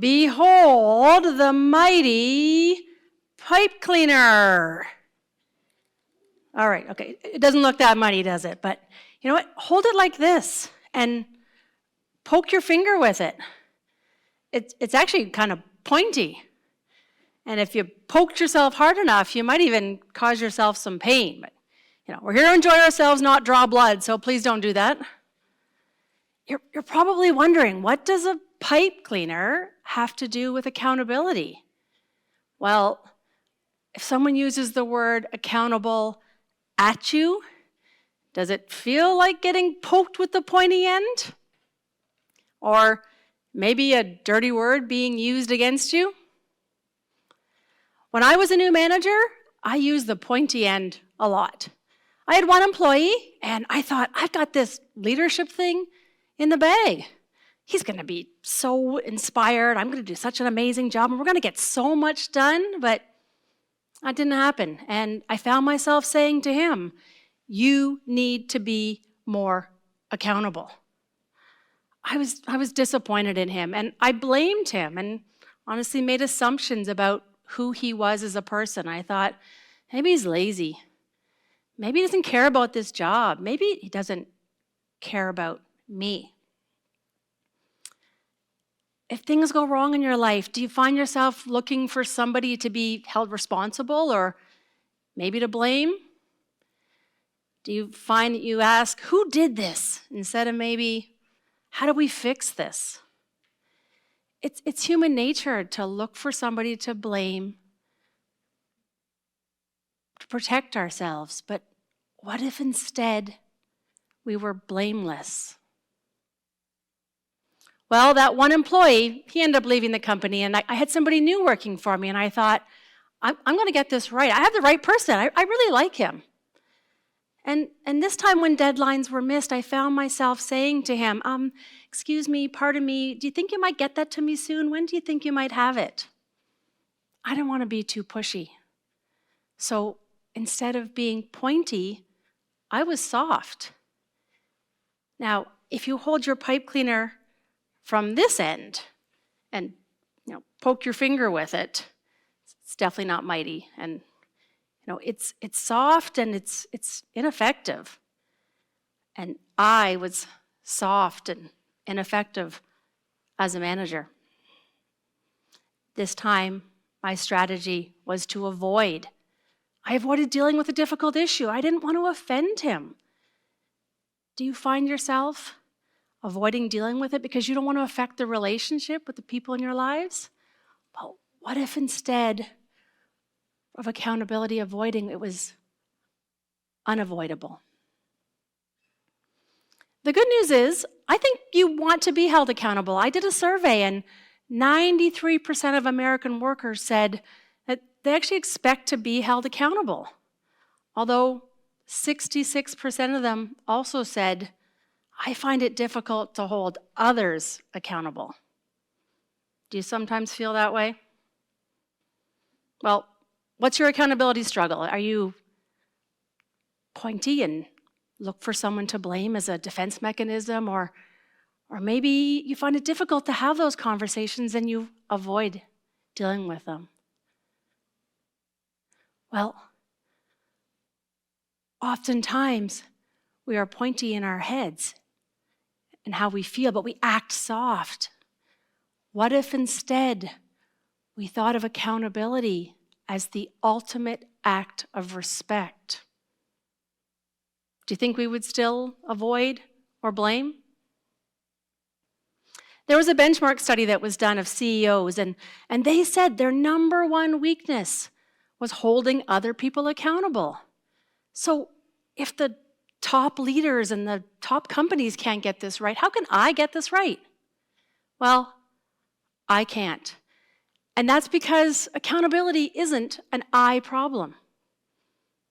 Behold the mighty pipe cleaner. All right, okay, it doesn't look that mighty, does it? But you know what? Hold it like this and poke your finger with it. It's actually kind of pointy. And if you poked yourself hard enough, you might even cause yourself some pain. But you know, we're here to enjoy ourselves, not draw blood, so please don't do that. You're probably wondering, what does a pipe cleaner have to do with accountability? Well, if someone uses the word accountable at you, does it feel like getting poked with the pointy end? Or maybe a dirty word being used against you? When I was a new manager, I used the pointy end a lot. I had one employee, and I thought, I've got this leadership thing in the bag. He's going to be so inspired. I'm going to do such an amazing job, and we're going to get so much done, but that didn't happen. And I found myself saying to him, you need to be more accountable. I was disappointed in him, and I blamed him and honestly made assumptions about who he was as a person. I thought, maybe he's lazy. Maybe he doesn't care about this job. Maybe he doesn't care about me. If things go wrong in your life, do you find yourself looking for somebody to be held responsible or maybe to blame? Do you find that you ask, who did this? Instead of maybe, how do we fix this? It's human nature to look for somebody to blame, to protect ourselves. But what if instead we were blameless? Well, that one employee, he ended up leaving the company, and I had somebody new working for me, and I thought, I'm going to get this right. I have the right person. I really like him. And this time when deadlines were missed, I found myself saying to him, excuse me, pardon me, do you think you might get that to me soon? When do you think you might have it? I didn't want to be too pushy. So instead of being pointy, I was soft. Now, if you hold your pipe cleaner from this end and poke your finger with it, it's definitely not mighty. And it's soft and it's ineffective. And I was soft and ineffective as a manager. This time, my strategy was to avoid. I avoided dealing with a difficult issue. I didn't want to offend him. Do you find yourself avoiding dealing with it because you don't want to affect the relationship with the people in your lives? Well, what if instead of accountability avoiding, it was unavoidable? The good news is, I think you want to be held accountable. I did a survey, and 93% of American workers said that they actually expect to be held accountable. Although 66% of them also said, I find it difficult to hold others accountable. Do you sometimes feel that way? Well, what's your accountability struggle? Are you pointy and look for someone to blame as a defense mechanism? Or maybe you find it difficult to have those conversations and you avoid dealing with them. Well, oftentimes we are pointy in our heads and how we feel, but we act soft. What if instead we thought of accountability as the ultimate act of respect? Do you think we would still avoid or blame? There was a benchmark study that was done of CEOs, and they said their number one weakness was holding other people accountable. So if the top leaders and the top companies can't get this right, how can I get this right? Well, I can't. And that's because accountability isn't an I problem.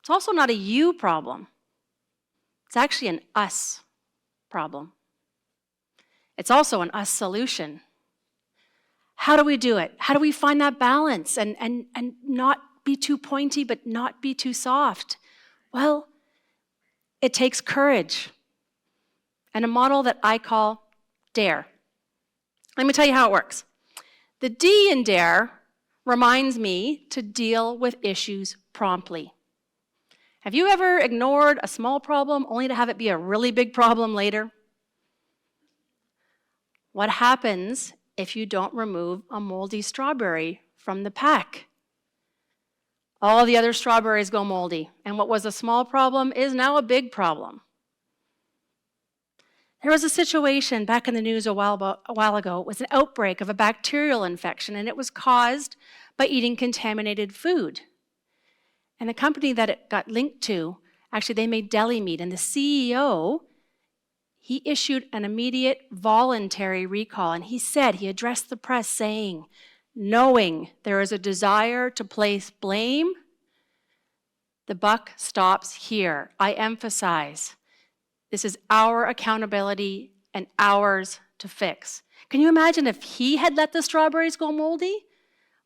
It's also not a you problem. It's actually an us problem. It's also an us solution. How do we do it? How do we find that balance and not be too pointy but not be too soft? Well, it takes courage and a model that I call DARE. Let me tell you how it works. The D in dare reminds me to deal with issues promptly. Have you ever ignored a small problem only to have it be a really big problem later? What happens if you don't remove a moldy strawberry from the pack? All the other strawberries go moldy, and what was a small problem is now a big problem. There was a situation back in the news a while ago. It was an outbreak of a bacterial infection, and it was caused by eating contaminated food. And the company that it got linked to, actually they made deli meat, and the CEO, he issued an immediate voluntary recall, and he addressed the press saying, knowing there is a desire to place blame, the buck stops here. I emphasize, this is our accountability and ours to fix. Can you imagine if he had let the strawberries go moldy?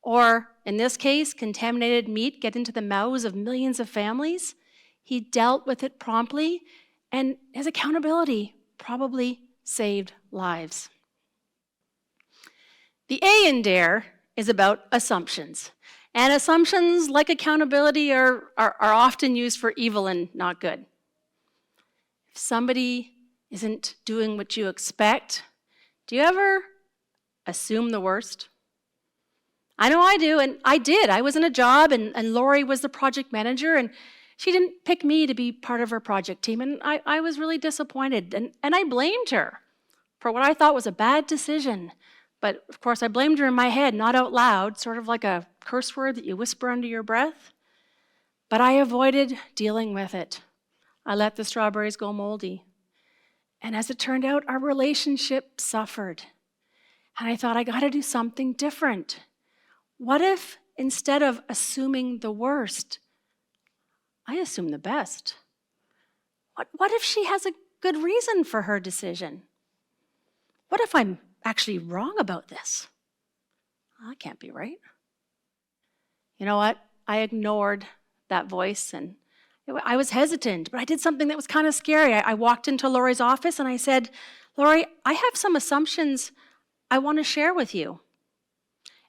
Or, in this case, contaminated meat get into the mouths of millions of families? He dealt with it promptly, and his accountability probably saved lives. The A in dare is about assumptions. And assumptions, like accountability, are often used for evil and not good. If somebody isn't doing what you expect, do you ever assume the worst? I know I do, and I did. I was in a job, and Lori was the project manager, and she didn't pick me to be part of her project team, and I was really disappointed, and I blamed her for what I thought was a bad decision. But, of course, I blamed her in my head, not out loud, sort of like a curse word that you whisper under your breath. But I avoided dealing with it. I let the strawberries go moldy. And as it turned out, our relationship suffered. And I thought, I got to do something different. What if, instead of assuming the worst, I assume the best? What if she has a good reason for her decision? What if I'm actually wrong about this? Well, that can't be right. You know what? I ignored that voice, and I was hesitant, but I did something that was kind of scary. I walked into Lori's office and I said, Lori, I have some assumptions I want to share with you.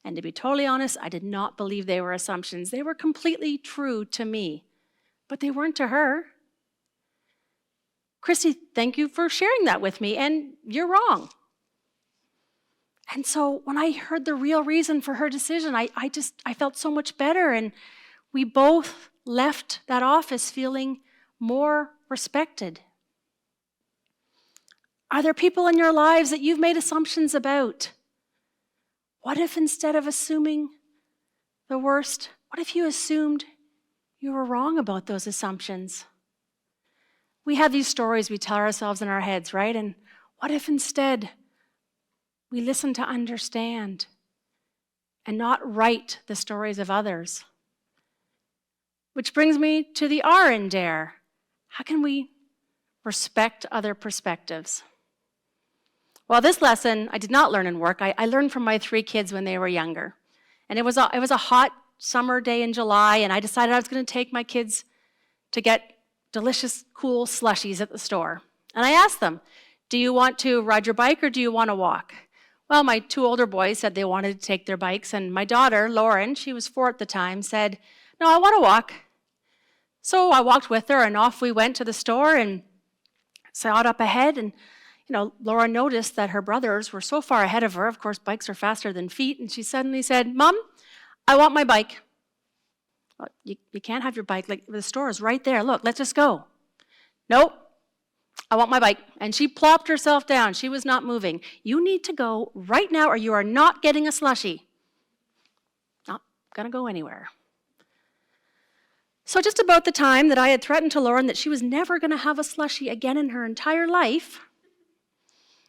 And to be totally honest, I did not believe they were assumptions. They were completely true to me, but they weren't to her. Christi, thank you for sharing that with me, and you're wrong. And so when I heard the real reason for her decision, I felt so much better, and we both left that office feeling more respected. Are there people in your lives that you've made assumptions about? What if instead of assuming the worst, what if you assumed you were wrong about those assumptions? We have these stories we tell ourselves in our heads, right? And what if instead we listen to understand and not write the stories of others? Which brings me to the R in dare. How can we respect other perspectives? Well, this lesson I did not learn in work. I learned from my 3 kids when they were younger. And it was a hot summer day in July, and I decided I was going to take my kids to get delicious, cool slushies at the store. And I asked them, do you want to ride your bike or do you want to walk? Well, my 2 older boys said they wanted to take their bikes, and my daughter, Lauren, she was 4 at the time, said, no, I want to walk. So I walked with her, and off we went to the store and saw it up ahead, and Laura noticed that her brothers were so far ahead of her. Of course, bikes are faster than feet, and she suddenly said, Mom, I want my bike. Well, you can't have your bike. Like, the store is right there. Look, let's just go. Nope, I want my bike. And she plopped herself down. She was not moving. You need to go right now, or you are not getting a slushie. Not going to go anywhere. So just about the time that I had threatened to Lauren that she was never going to have a slushie again in her entire life,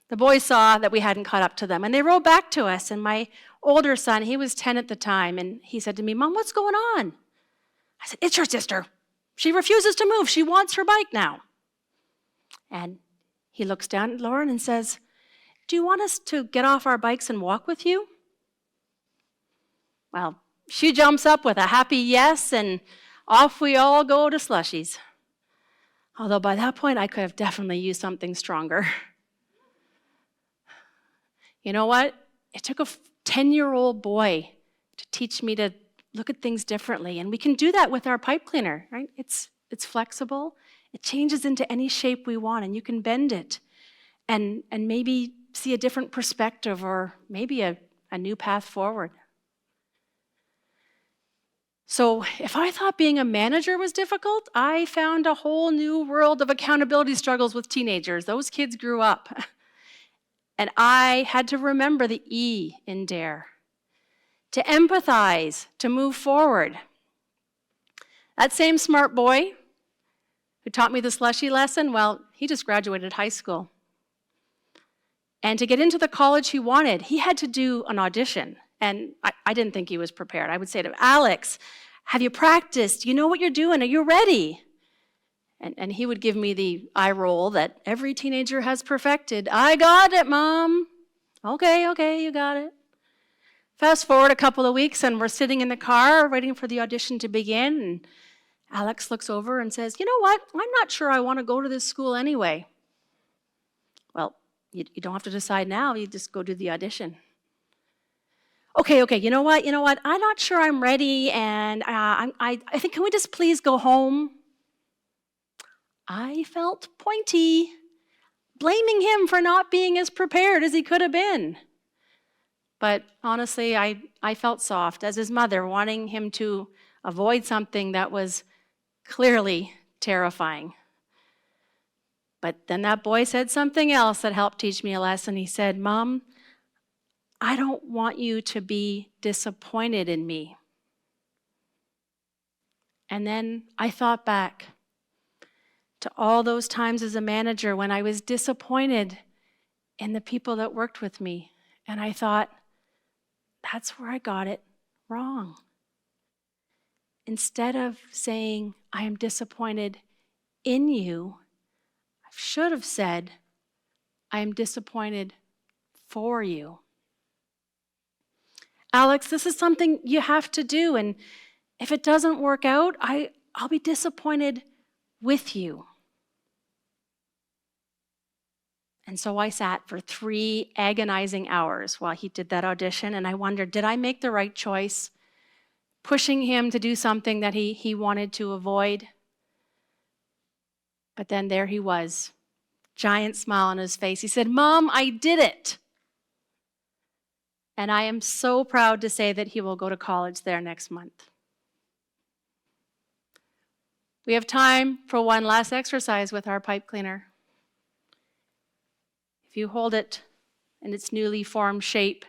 the boys saw that we hadn't caught up to them, and they rode back to us, and my older son, he was 10 at the time, and he said to me, Mom, what's going on? I said, it's your sister. She refuses to move. She wants her bike now. And he looks down at Lauren and says, do you want us to get off our bikes and walk with you? Well, she jumps up with a happy yes, and off we all go to slushies. Although by that point, I could have definitely used something stronger. You know what? It took 10-year-old boy to teach me to look at things differently. And we can do that with our pipe cleaner, right? It's flexible. It changes into any shape we want, and you can bend it and maybe see a different perspective or maybe a new path forward. So if I thought being a manager was difficult, I found a whole new world of accountability struggles with teenagers. Those kids grew up. And I had to remember the E in DARE. To empathize, to move forward. That same smart boy who taught me the slushy lesson, well, he just graduated high school. And to get into the college he wanted, he had to do an audition. And I didn't think he was prepared. I would say to him, Alex, have you practiced? Do you know what you're doing? Are you ready? And he would give me the eye roll that every teenager has perfected. I got it, Mom. Okay, you got it. Fast forward a couple of weeks, and we're sitting in the car waiting for the audition to begin. And Alex looks over and says, you know what? I'm not sure I want to go to this school anyway. Well, you don't have to decide now. You just go do the audition. Okay, you know what? I'm not sure I'm ready, and I think, can we just please go home? I felt pointy, blaming him for not being as prepared as he could have been. But honestly, I felt soft as his mother, wanting him to avoid something that was clearly terrifying. But then that boy said something else that helped teach me a lesson. He said, Mom, I don't want you to be disappointed in me. And then I thought back to all those times as a manager when I was disappointed in the people that worked with me. And I thought, that's where I got it wrong. Instead of saying, I am disappointed in you, I should have said, I am disappointed for you. Alex, this is something you have to do, and if it doesn't work out, I'll be disappointed with you. And so I sat for 3 agonizing hours while he did that audition, and I wondered, did I make the right choice? Pushing him to do something that he wanted to avoid. But then there he was, giant smile on his face. He said, Mom, I did it. And I am so proud to say that he will go to college there next month. We have time for one last exercise with our pipe cleaner. If you hold it in its newly formed shape,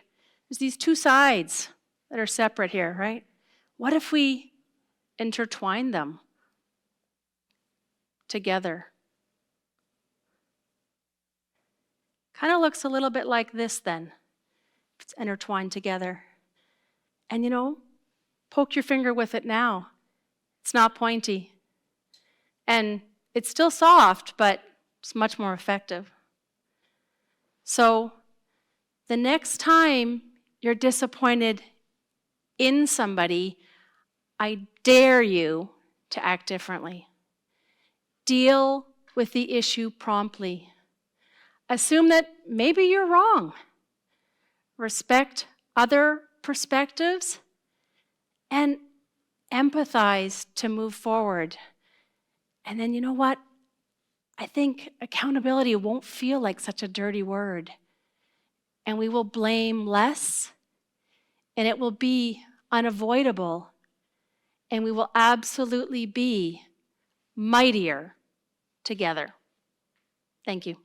there's these 2 sides that are separate here, right? What if we intertwine them together? Kind of looks a little bit like this then, if it's intertwined together. And poke your finger with it now. It's not pointy. And it's still soft, but it's much more effective. So the next time you're disappointed in somebody, I dare you to act differently. Deal with the issue promptly. Assume that maybe you're wrong. Respect other perspectives and empathize to move forward. And then you know what? I think accountability won't feel like such a dirty word. And we will blame less, and it will be unavoidable. And we will absolutely be mightier together. Thank you.